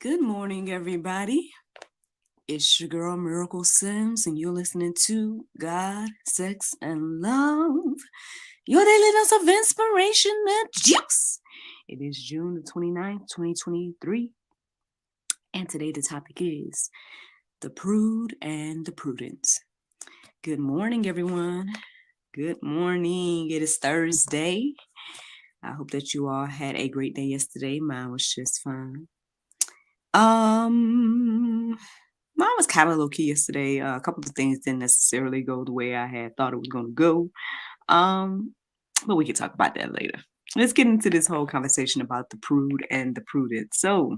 Good morning, everybody. It's your girl Miracle Sims, and you're listening to God, Sex, and Love. Your daily dose of inspiration and juice. It is June the 29th, 2023. And today the topic is the Prude and the Prudent. Good morning, everyone. Good morning. It is Thursday. I hope that you all had a great day yesterday. Mine was just fine. Mine was kind of low key yesterday. A couple of things didn't necessarily go the way I had thought it was going to go. But we can talk about that later. Let's get into this whole conversation about the prude and the prudent. So,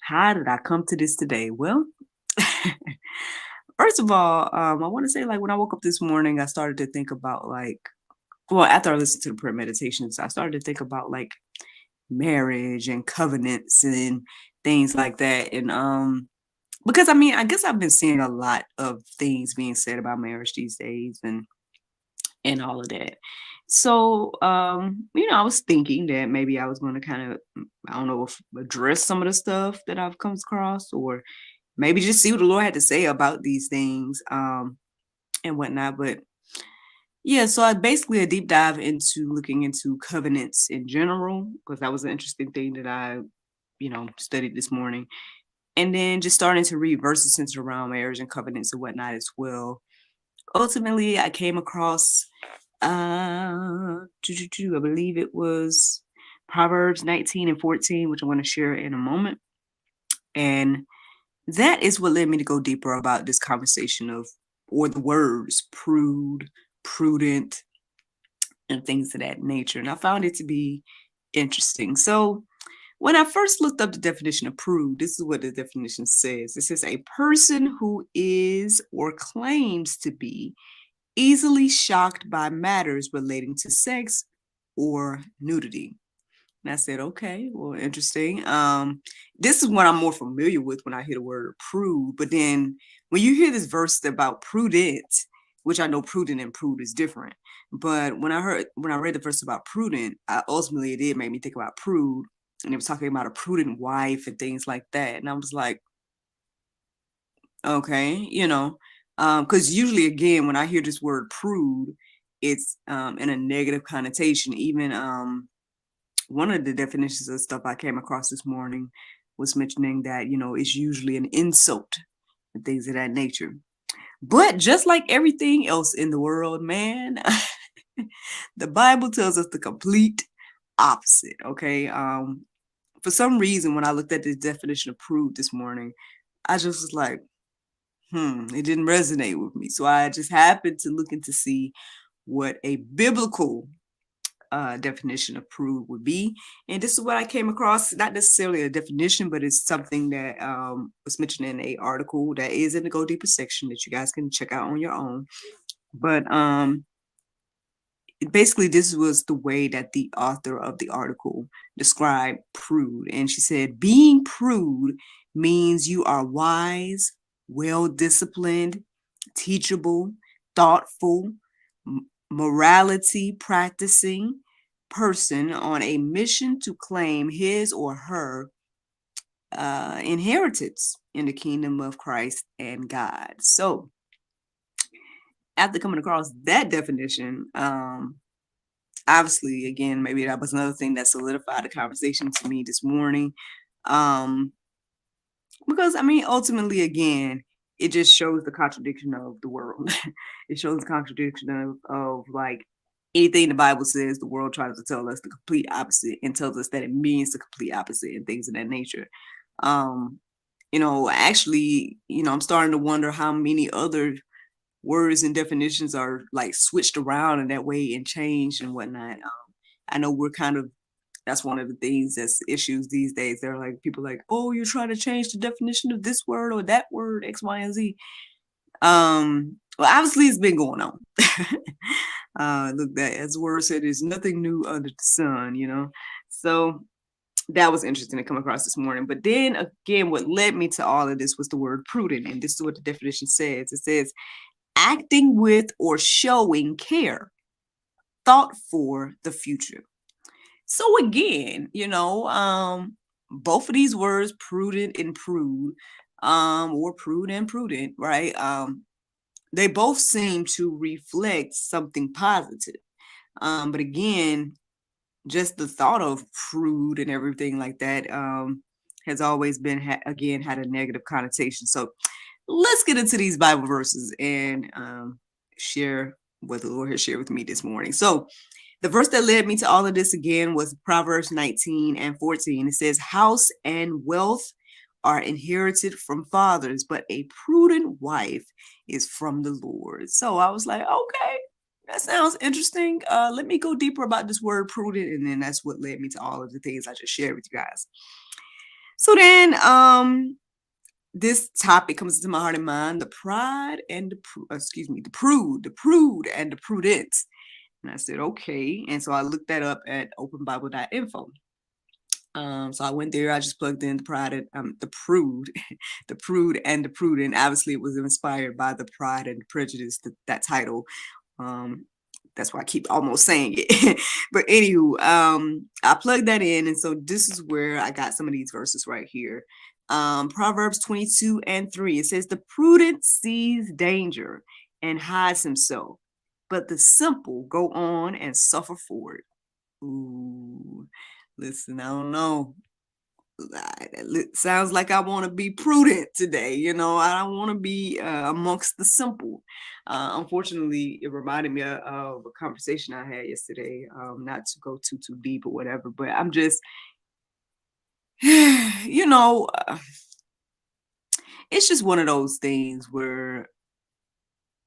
how did I come to this today? Well, first of all, I want to say, like, when I woke up this morning, I started to think about, after I listened to the prayer meditations, I started to think about, like, marriage and covenants and things like that. And because I guess I've been seeing a lot of things being said about marriage these days and all of that. So I was thinking that maybe I was going to kind of, I don't know, if address some of the stuff that I've come across, or maybe just see what the Lord had to say about these things and whatnot. But yeah, so I basically a deep dive into looking into covenants in general, because that was an interesting thing that I studied this morning. And then just starting to read verses centered around marriage and covenants and whatnot as well. Ultimately, I came across, I believe it was Proverbs 19 and 14, which I'm going to share in a moment. And that is what led me to go deeper about this conversation or the words prude, prudent, and things of that nature. And I found it to be interesting. So, when I first looked up the definition of prude, this is what the definition says. It says a person who is or claims to be easily shocked by matters relating to sex or nudity. And I said, okay, well, interesting. This is what I'm more familiar with when I hear the word prude. But then when you hear this verse about prudent, which I know prudent and prude is different. But when I read the verse about prudent, ultimately it did make me think about prude. And it was talking about a prudent wife and things like that. And I was like, okay, because usually, again, when I hear this word prude, it's in a negative connotation. Even one of the definitions of stuff I came across this morning was mentioning that, it's usually an insult and things of that nature. But just like everything else in the world, man, the Bible tells us the complete opposite, okay? For some reason, when I looked at the definition of prude this morning, I just was like, it didn't resonate with me. So I just happened to look in to see what a biblical definition of prude would be. And this is what I came across, not necessarily a definition, but it's something that was mentioned in an article that is in the Go Deeper section that you guys can check out on your own. But basically, this was the way that the author of the article described prude. And she said, being prude means you are wise, well-disciplined, teachable, thoughtful, morality practicing person on a mission to claim his or her inheritance in the kingdom of Christ and God. So after coming across that definition, obviously, again, maybe that was another thing that solidified the conversation to me this morning. Because ultimately, again, it just shows the contradiction of the world. It shows the contradiction of like anything the Bible says, the world tries to tell us the complete opposite and tells us that it means the complete opposite and things of that nature. Actually, I'm starting to wonder how many other words and definitions are like switched around in that way and changed and whatnot. I know that's one of the things that's issues these days. They're like, people like, oh, you're trying to change the definition of this word or that word, X, Y, and Z. Well, obviously it's been going on. Look, that as the word said, there's nothing new under the sun, So that was interesting to come across this morning. But then again, what led me to all of this was the word prudent. And this is what the definition says. It says, acting with or showing care, thought for the future. So again, both of these words, prudent and prude, or prude and prudent, right? They both seem to reflect something positive. But again, just the thought of prude and everything like that has always been, again, had a negative connotation. So let's get into these Bible verses and share what the Lord has shared with me this morning. So the verse that led me to all of this again was Proverbs 19:14. It says, house and wealth are inherited from fathers, but a prudent wife is from the Lord. So I was like, okay, that sounds interesting. Let me go deeper about this word prudent. And then that's what led me to all of the things I just shared with you guys. So then this topic comes into my heart and mind, the pride and the prude and the prudence. And I said, okay. And so I looked that up at openbible.info. So I went there, I just plugged in the pride and the prude, the prude and the prudent. Obviously it was inspired by the Pride and Prejudice, that title. That's why I keep almost saying it. But anywho, I plugged that in. And so this is where I got some of these verses right here. Proverbs 22:3. It says, the prudent sees danger and hides himself, but the simple go on and suffer for it. Ooh, listen, I don't know. It sounds like I want to be prudent today. I don't want to be amongst the simple. Unfortunately, it reminded me of a conversation I had yesterday. Not to go too deep or whatever, but I'm just, it's just one of those things where,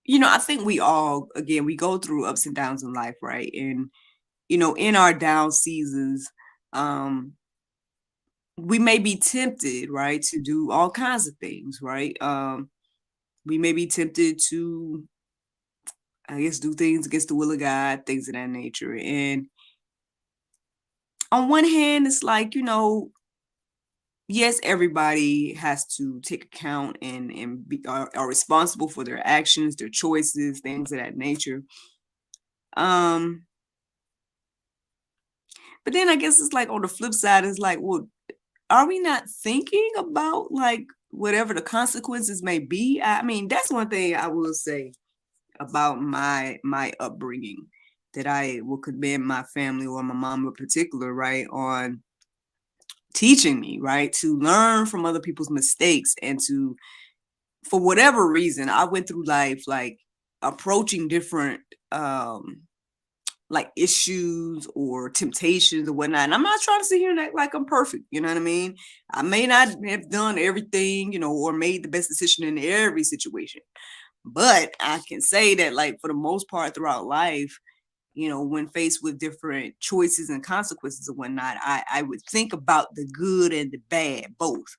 I think we all, again, we go through ups and downs in life, right? And, in our down seasons, we may be tempted, right, to do all kinds of things, right? We may be tempted to, I guess, do things against the will of God, things of that nature. And on one hand, it's like, yes, everybody has to take account and are responsible for their actions, their choices, things of that nature. But then I guess it's like on the flip side, it's like, well, are we not thinking about like whatever the consequences may be? I mean, that's one thing I will say about my upbringing, that I will commend my family, or my mom in particular, right, on teaching me, right, to learn from other people's mistakes, and to, for whatever reason, I went through life like approaching different like issues or temptations or whatnot. And I'm not trying to sit here and act like I'm perfect. You know what I mean? I may not have done everything, or made the best decision in every situation. But I can say that, like, for the most part throughout life, when faced with different choices and consequences and whatnot, I would think about the good and the bad, both.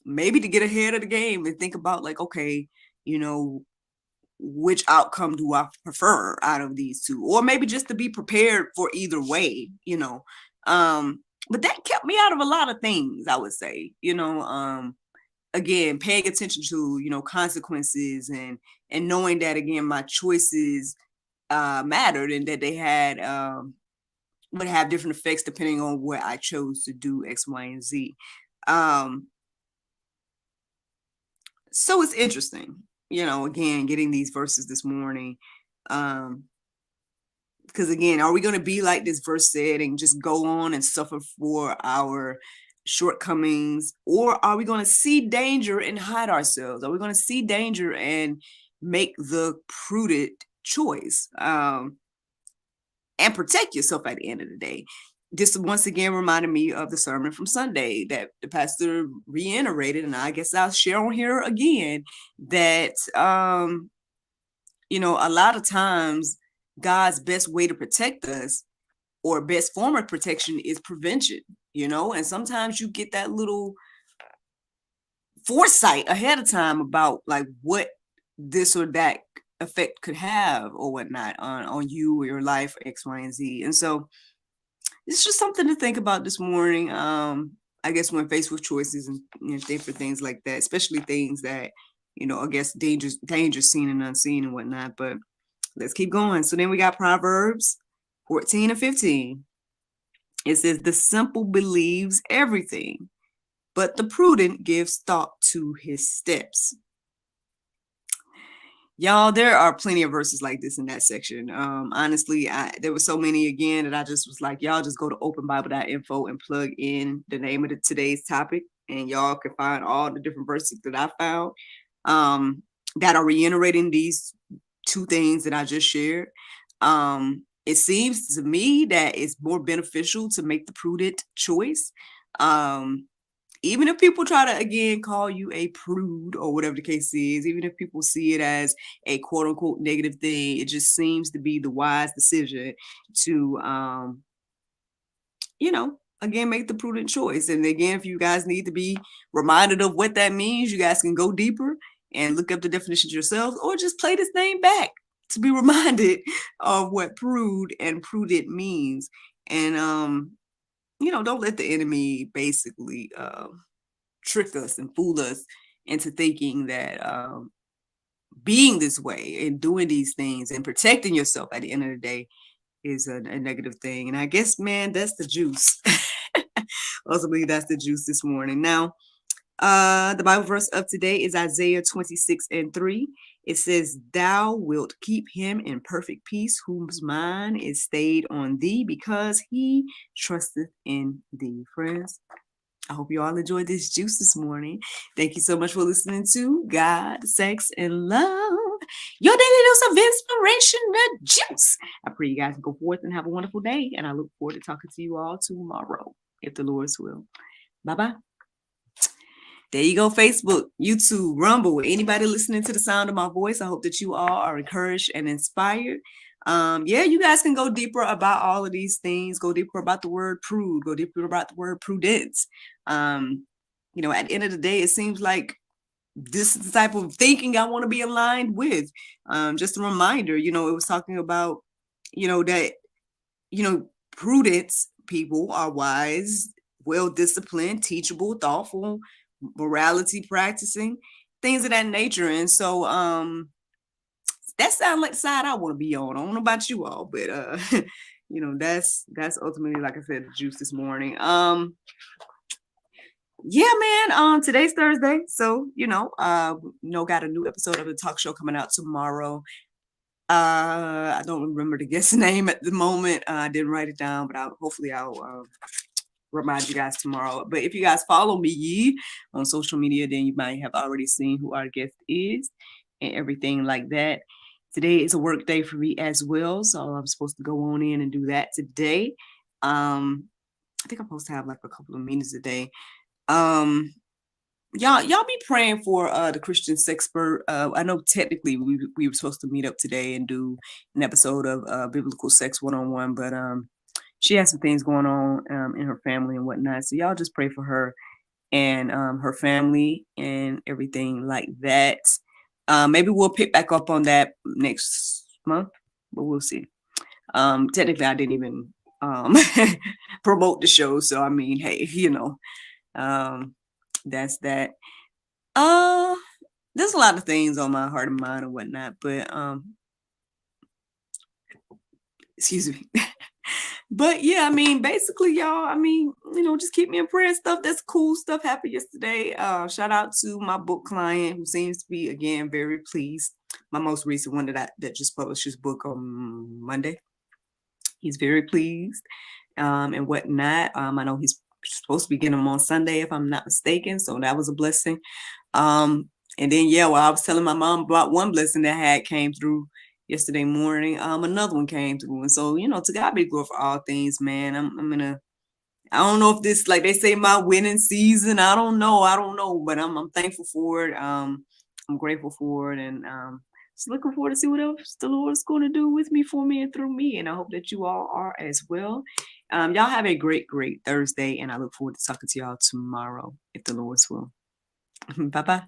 Maybe to get ahead of the game and think about like, okay, which outcome do I prefer out of these two? Or maybe just to be prepared for either way, but that kept me out of a lot of things, I would say, again, paying attention to, consequences, and knowing that, again, my choices mattered, and that they had would have different effects depending on what I chose to do, X, Y, and Z. So it's interesting, again, getting these verses this morning. Because again, are we going to be like this verse said and just go on and suffer for our shortcomings? Or are we going to see danger and hide ourselves? Are we going to see danger and make the prudent choice and protect yourself at the end of the day? This once again reminded me of the sermon from Sunday that the pastor reiterated, and I guess I'll share on here again, that a lot of times God's best way to protect us, or best form of protection, is prevention, and sometimes you get that little foresight ahead of time about like what this or that effect could have or whatnot on you or your life, X, Y, and Z. And so it's just something to think about this morning. I guess when faced with choices and different things like that, especially things that, I guess danger seen and unseen and whatnot. But let's keep going. So then we got Proverbs 14:15. It says, the simple believes everything, but the prudent gives thought to his steps. Y'all, there are plenty of verses like this in that section. Honestly, there were so many again that I just was like, y'all just go to openbible.info and plug in the name of today's topic, and y'all can find all the different verses that I found that are reiterating these two things that I just shared. It seems to me that it's more beneficial to make the prudent choice. Even if people try to, again, call you a prude or whatever the case is, even if people see it as a quote unquote negative thing, it just seems to be the wise decision to, again, make the prudent choice. And again, if you guys need to be reminded of what that means, you guys can go deeper and look up the definitions yourselves, or just play this name back to be reminded of what prude and prudent means. And, don't let the enemy basically trick us and fool us into thinking that being this way and doing these things and protecting yourself at the end of the day is a negative thing. And I guess, man, that's the juice. Ultimately, that's the juice this morning. Now, the Bible verse of today is Isaiah 26:3. It says, thou wilt keep him in perfect peace, whose mind is stayed on thee, because he trusteth in thee. Friends, I hope you all enjoyed this juice this morning. Thank you so much for listening to God, Sex, and Love, your daily dose of inspirational juice. I pray you guys go forth and have a wonderful day, and I look forward to talking to you all tomorrow, if the Lord's will. Bye-bye. There you go, Facebook, YouTube, Rumble, anybody listening to the sound of my voice. I hope that you all are encouraged and inspired. You guys can go deeper about all of these things. Go deeper about the word prude. Go deeper about the word prudence. At the end of the day, it seems like this is the type of thinking I want to be aligned with. Just a reminder, it was talking about, that, prudence people are wise, well-disciplined, teachable, thoughtful, morality practicing, things of that nature. And so that sounds like the side I want to be on. I don't know about you all, but that's ultimately, like I said, the juice this morning. Today's Thursday, so got a new episode of the talk show coming out tomorrow. I don't remember the guest's name at the moment. I didn't write it down, but hopefully I'll remind you guys tomorrow. But if you guys follow me on social media, then you might have already seen who our guest is and everything like that. Today is a work day for me as well, so I'm supposed to go on in and do that today. I think I'm supposed to have like a couple of meetings a day. Y'all be praying for the Christian Sexpert. I know technically we were supposed to meet up today and do an episode of Biblical Sex 101, but she has some things going on in her family and whatnot. So y'all just pray for her and her family and everything like that. Maybe we'll pick back up on that next month, but we'll see. Technically, I didn't even promote the show. So, I mean, hey, that's that. There's a lot of things on my heart and mind and whatnot, but excuse me. But yeah, I mean, basically, y'all, just keep me in prayer and stuff. That's cool stuff happened yesterday. Shout out to my book client who seems to be, again, very pleased. My most recent one that just published his book on Monday. He's very pleased and whatnot. I know he's supposed to be getting them on Sunday, if I'm not mistaken. So that was a blessing. And then, I was telling my mom about one blessing that came through yesterday morning. Another one came through. And so, to God be glory for all things, man. I don't know if this, like they say, my winning season. I don't know, but I'm thankful for it. I'm grateful for it. And just looking forward to see what else the Lord's going to do with me, for me, and through me. And I hope that you all are as well. Y'all have a great, great Thursday. And I look forward to talking to y'all tomorrow, if the Lord's will. Bye-bye.